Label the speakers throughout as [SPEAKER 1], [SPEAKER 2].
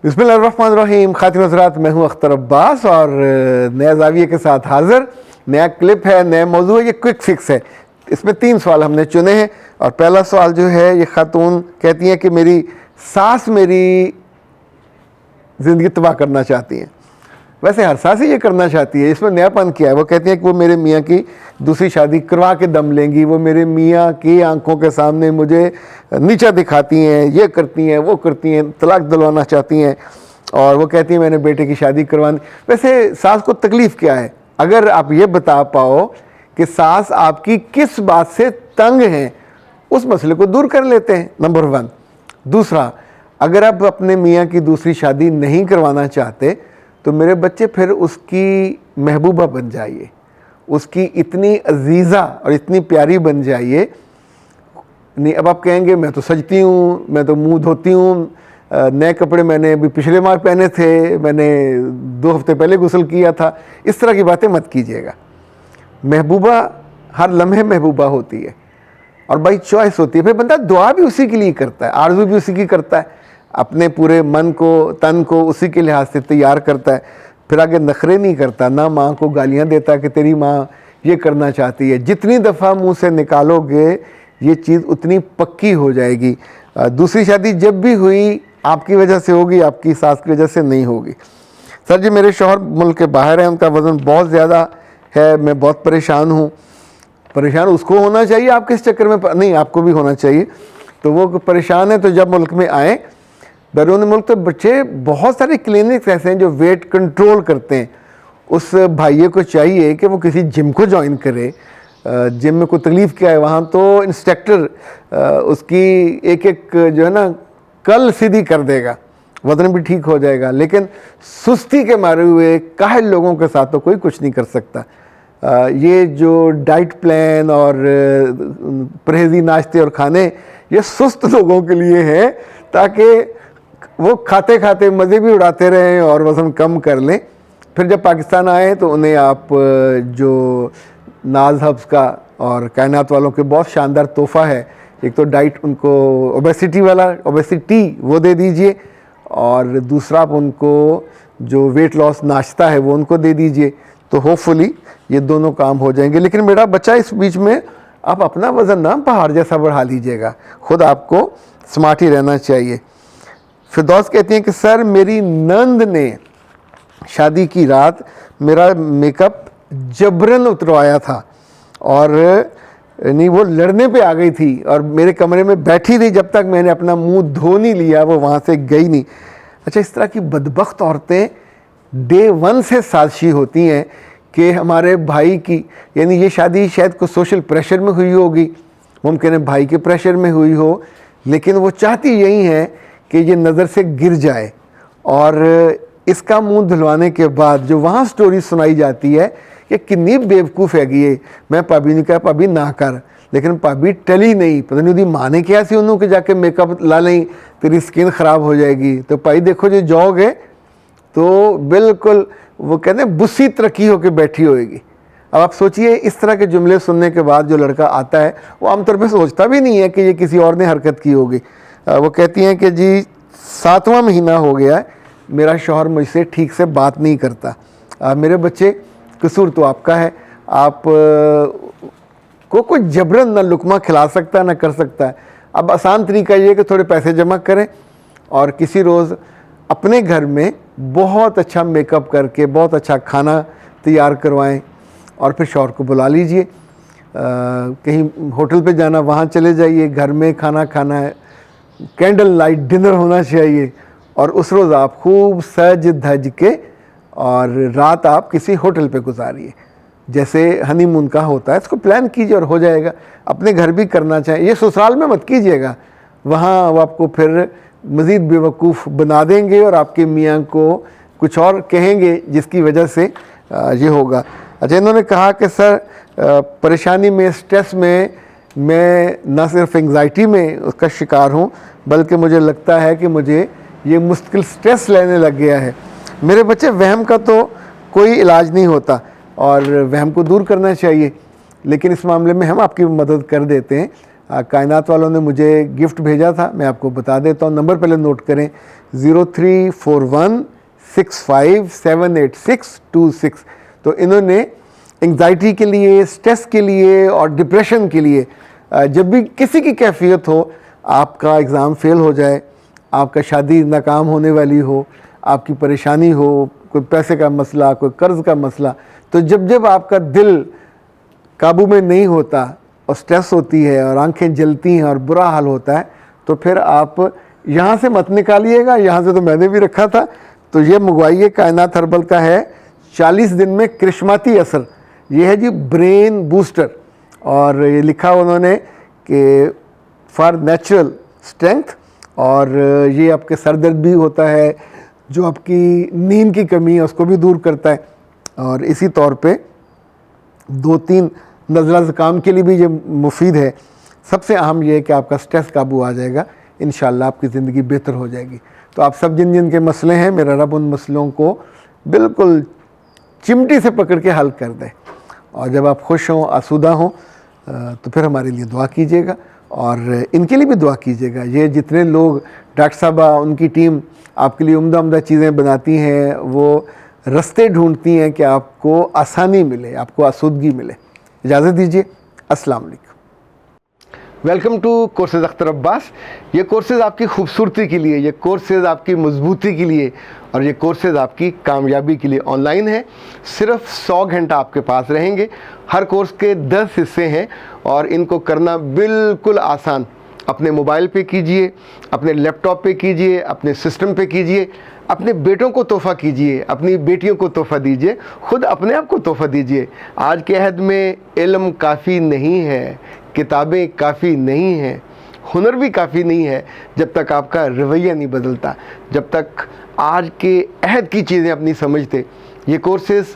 [SPEAKER 1] बिस्मिल्लाहिर्रहमानिर्रहीम। खातिन हज़रात, मैं हूँ अख्तर अब्बास और नया ज़ाविये के साथ हाज़िर। नया क्लिप है, नया मौजू है, ये क्विक फिक्स है। इसमें 3 सवाल हमने चुने हैं और पहला सवाल जो है, ये खातून कहती हैं कि मेरी सास मेरी ज़िंदगी तबाह करना चाहती हैं। वैसे हर सास ही ये करना चाहती है, इसमें नयापन क्या है? वो कहती हैं कि वो मेरे मियाँ की दूसरी शादी करवा के दम लेंगी, वो मेरे मियाँ की आंखों के सामने मुझे नीचा दिखाती हैं, ये करती हैं, वो करती हैं, तलाक दिलवाना चाहती हैं और वो कहती हैं मैंने बेटे की शादी करवानी। वैसे सास को तकलीफ़ क्या है? अगर आप ये बता पाओ कि सास आपकी किस बात से तंग हैं, उस मसले को दूर कर लेते हैं, नंबर 1। दूसरा, अगर आप अपने मियाँ की दूसरी शादी नहीं करवाना चाहते तो मेरे बच्चे फिर उसकी महबूबा बन जाइए, उसकी इतनी अजीज़ा और इतनी प्यारी बन जाइए। नहीं, अब आप कहेंगे मैं तो सजती हूँ, मैं तो मुंह धोती हूँ, नए कपड़े मैंने अभी पिछले माह पहने थे, मैंने 2 हफ्ते पहले गुस्ल किया था। इस तरह की बातें मत कीजिएगा। महबूबा हर लम्हे महबूबा होती है और बाई चॉइस होती है। फिर बंदा दुआ भी उसी के लिए करता है, आरज़ू भी उसी की करता है, अपने पूरे मन को तन को उसी के लिहाज से तैयार करता है। फिर आगे नखरे नहीं करता, ना माँ को गालियाँ देता कि तेरी माँ ये करना चाहती है। जितनी दफ़ा मुंह से निकालोगे ये चीज़ उतनी पक्की हो जाएगी। दूसरी शादी जब भी हुई आपकी वजह से होगी, आपकी सास की वजह से नहीं होगी। सर जी, मेरे शौहर मुल्क के बाहर हैं, उनका वज़न बहुत ज़्यादा है, मैं बहुत परेशान हूँ। परेशान उसको होना चाहिए, आप किस चक्कर में नहीं, आपको भी होना चाहिए। तो वो परेशान है तो जब मुल्क में आए, बैरून मुल्क तो बच्चे बहुत सारे क्लिनिक्स ऐसे हैं जो वेट कंट्रोल करते हैं। उस भाइये को चाहिए कि वो किसी जिम को ज्वाइन करे। जिम में कोई तकलीफ़ क्या है, वहाँ तो इंस्ट्रक्टर उसकी एक एक जो है ना कल सीधी कर देगा, वज़न भी ठीक हो जाएगा। लेकिन सुस्ती के मारे हुए काहिल लोगों के साथ तो कोई कुछ नहीं कर सकता। ये जो डाइट प्लान और परहेज़ी नाश्ते और खाने, ये सुस्त लोगों के लिए है ताकि वो खाते खाते मज़े भी उड़ाते रहें और वज़न कम कर लें। फिर जब पाकिस्तान आए तो उन्हें आप जो नाज हब्स का और कायनात वालों के बहुत शानदार तोहफ़ा है, एक तो डाइट उनको ओबेसिटी वाला ओबेसिटी वो दे दीजिए और दूसरा आप उनको जो वेट लॉस नाश्ता है वो उनको दे दीजिए, तो होपफुली ये दोनों काम हो जाएंगे। लेकिन मेरा बच्चा, इस बीच में आप अपना वज़न ना पहाड़ जैसा बढ़ा लीजिएगा, खुद आपको स्मार्ट ही रहना चाहिए। फिरदौस कहती हैं कि सर, मेरी नंद ने शादी की रात मेरा मेकअप जबरन उतरवाया था और नहीं, वो लड़ने पे आ गई थी और मेरे कमरे में बैठी रही जब तक मैंने अपना मुंह धो नहीं लिया, वो वहाँ से गई नहीं। अच्छा, इस तरह की बदबख्त औरतें डे 1 से साजिशी होती हैं कि हमारे भाई की, यानी ये शादी शायद कुछ सोशल प्रेशर में हुई होगी, मुमकिन है भाई के प्रेशर में हुई हो, लेकिन वो चाहती यही है कि ये नज़र से गिर जाए। और इसका मुंह धुलवाने के बाद जो वहाँ स्टोरी सुनाई जाती है कि कितनी बेवकूफ़ हैगी ये। मैं भाभी ने कहा भाभी ना कर, लेकिन भाभी टली नहीं, पता नहीं उनकी माँ ने क्या सी उन्होंने कि जाके मेकअप ला लें, तेरी स्किन ख़राब हो जाएगी। तो भाई देखो जो जाओगे तो बिल्कुल वो कहते हैं बुस्सी तरक्की होकर बैठी होएगी। अब आप सोचिए, इस तरह के जुमले सुनने के बाद जो लड़का आता है वो आमतौर पर सोचता भी नहीं है कि ये किसी और ने हरकत की होगी। वो कहती हैं कि जी 7वां महीना हो गया है, मेरा शौहर मुझसे ठीक से बात नहीं करता। मेरे बच्चे, कसूर तो आपका है, आप को कोई जबरन ना लुकमा खिला सकता ना कर सकता है। अब आसान तरीका ये है कि थोड़े पैसे जमा करें और किसी रोज़ अपने घर में बहुत अच्छा मेकअप करके बहुत अच्छा खाना तैयार करवाएं और फिर शौहर को बुला लीजिए। कहीं होटल पे जाना, वहाँ चले जाइए, घर में खाना खाना है, कैंडल लाइट डिनर होना चाहिए और उस रोज़ आप खूब सज धज के और रात आप किसी होटल पे गुजारिए, जैसे हनीमून का होता है। इसको प्लान कीजिए और हो जाएगा। अपने घर भी करना चाहिए, ये ससुराल में मत कीजिएगा, वहाँ वो आपको फिर मज़ीद बेवकूफ़ बना देंगे और आपके मियाँ को कुछ और कहेंगे जिसकी वजह से ये होगा। अच्छा, इन्होंने कहा कि सर परेशानी में, स्ट्रेस में मैं न सिर्फ एंग्जाइटी में उसका शिकार हूँ, बल्कि मुझे लगता है कि मुझे ये मुश्किल स्ट्रेस लेने लग गया है। मेरे बच्चे, वहम का तो कोई इलाज नहीं होता और वहम को दूर करना चाहिए, लेकिन इस मामले में हम आपकी मदद कर देते हैं। कायनात वालों ने मुझे गिफ्ट भेजा था, मैं आपको बता देता हूँ। नंबर पहले नोट करें, 0341657826। तो इन्होंने एंग्जाइटी के लिए, स्ट्रेस के लिए और डिप्रेशन के लिए, जब भी किसी की कैफियत हो, आपका एग्ज़ाम फेल हो जाए, आपका शादी नाकाम होने वाली हो, आपकी परेशानी हो, कोई पैसे का मसला, कोई कर्ज़ का मसला, तो जब जब आपका दिल काबू में नहीं होता और स्ट्रेस होती है और आंखें जलती हैं और बुरा हाल होता है, तो फिर आप यहाँ से मत निकालिएगा। यहाँ से तो मैंने भी रखा था, तो ये मंगवाइए। कायनात हर्बल का है 40 दिन में करिश्माती असर। ये है जी ब्रेन बूस्टर, और ये लिखा उन्होंने कि फॉर नेचुरल स्ट्रेंथ, और ये आपके सर दर्द भी होता है, जो आपकी नींद की कमी है उसको भी दूर करता है, और इसी तौर पे 2-3 नज़ला ज़ुकाम के लिए भी ये मुफीद है। सबसे अहम ये है कि आपका स्ट्रेस काबू आ जाएगा, इंशाल्लाह आपकी ज़िंदगी बेहतर हो जाएगी। तो आप सब जिन जिन के मसले हैं, मेरा रब उन मसलों को बिल्कुल चिमटी से पकड़ के हल कर दे। और जब आप खुश हों, आसूदा हों, तो फिर हमारे लिए दुआ कीजिएगा और इनके लिए भी दुआ कीजिएगा। ये जितने लोग, डॉक्टर साहबा, उनकी टीम आपके लिए उम्दा उम्दा चीज़ें बनाती हैं, वो रास्ते ढूंढती हैं कि आपको आसानी मिले, आपको आसूदगी मिले। इजाज़त दीजिए, अस्सलाम वालेकुम। Welcome to courses Akhtar Abbas. ये कोर्सेज़ आपकी खूबसूरती के लिए, ये कोर्सेज़ आपकी मजबूती के लिए, और ये कोर्सेज़ आपकी कामयाबी के लिए ऑनलाइन है। सिर्फ 100 घंटा आपके पास रहेंगे। हर कोर्स के 10 हिस्से हैं और इनको करना बिल्कुल आसान। अपने मोबाइल पे कीजिए, अपने लैपटॉप पे कीजिए, अपने सिस्टम पे कीजिए, अपने बेटों को तोहफ़ा कीजिए, अपनी बेटियों को तोहफ़ा दीजिए, खुद अपने आप को तोहफ़ा दीजिए। आज के अहद में इल्म काफ़ी नहीं है, किताबें काफ़ी नहीं हैं, हुनर भी काफ़ी नहीं है, जब तक आपका रवैया नहीं बदलता, जब तक आज के अहद की चीज़ें अपनी समझते। ये कोर्सेज़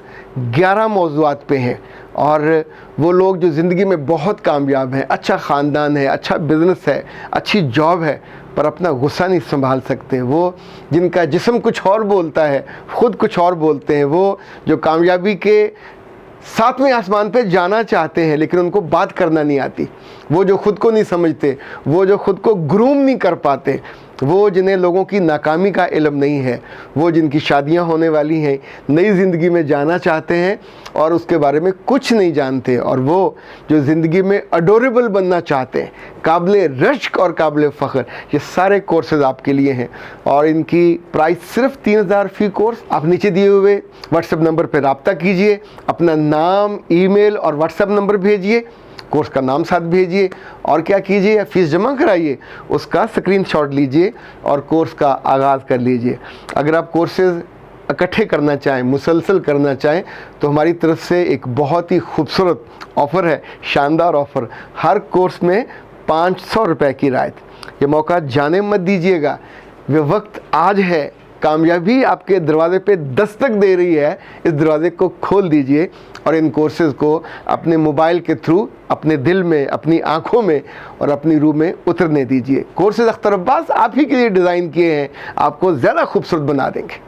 [SPEAKER 1] 11 मौज़ूआत पे हैं, और वो लोग जो ज़िंदगी में बहुत कामयाब हैं, अच्छा ख़ानदान है, अच्छा बिज़नेस है, अच्छी जॉब है, पर अपना गुस्सा नहीं संभाल सकते, वो जिनका जिस्म कुछ और बोलता है, ख़ुद कुछ और बोलते हैं, वो जो कामयाबी के 7वें आसमान पे जाना चाहते हैं लेकिन उनको बात करना नहीं आती, वो जो ख़ुद को नहीं समझते, वो जो ख़ुद को ग्रूम नहीं कर पाते, वो जिन्हें लोगों की नाकामी का इल्म नहीं है, वो जिनकी शादियां होने वाली हैं, नई ज़िंदगी में जाना चाहते हैं और उसके बारे में कुछ नहीं जानते, और वो जो ज़िंदगी में अडोरेबल बनना चाहते हैं, काबिल रश्क और काबिल फ़ख्र, ये सारे कोर्सेज़ आपके लिए हैं। और इनकी प्राइस सिर्फ 3000 फ़ी कोर्स। आप नीचे दिए हुए व्हाट्सएप नंबर पर रब्ता कीजिए, अपना नाम, ईमेल और व्हाट्सएप नंबर भेजिए, कोर्स का नाम साथ भेजिए, और क्या कीजिए, फ़ीस जमा कराइए, उसका स्क्रीनशॉट लीजिए और कोर्स का आगाज़ कर लीजिए। अगर आप कोर्सेज़ इकट्ठे करना चाहें, मुसलसल करना चाहें, तो हमारी तरफ से एक बहुत ही खूबसूरत ऑफ़र है, शानदार ऑफ़र। हर कोर्स में 500 रुपये की रायत। ये मौका जाने मत दीजिएगा, वे वक्त आज है। कामयाबी आपके दरवाज़े पे दस्तक दे रही है, इस दरवाज़े को खोल दीजिए और इन कोर्सेज़ को अपने मोबाइल के थ्रू अपने दिल में, अपनी आँखों में और अपनी रूह में उतरने दीजिए। कोर्सेज़ अख्तर अब्बास आप ही के लिए डिज़ाइन किए हैं, आपको ज़्यादा खूबसूरत बना देंगे।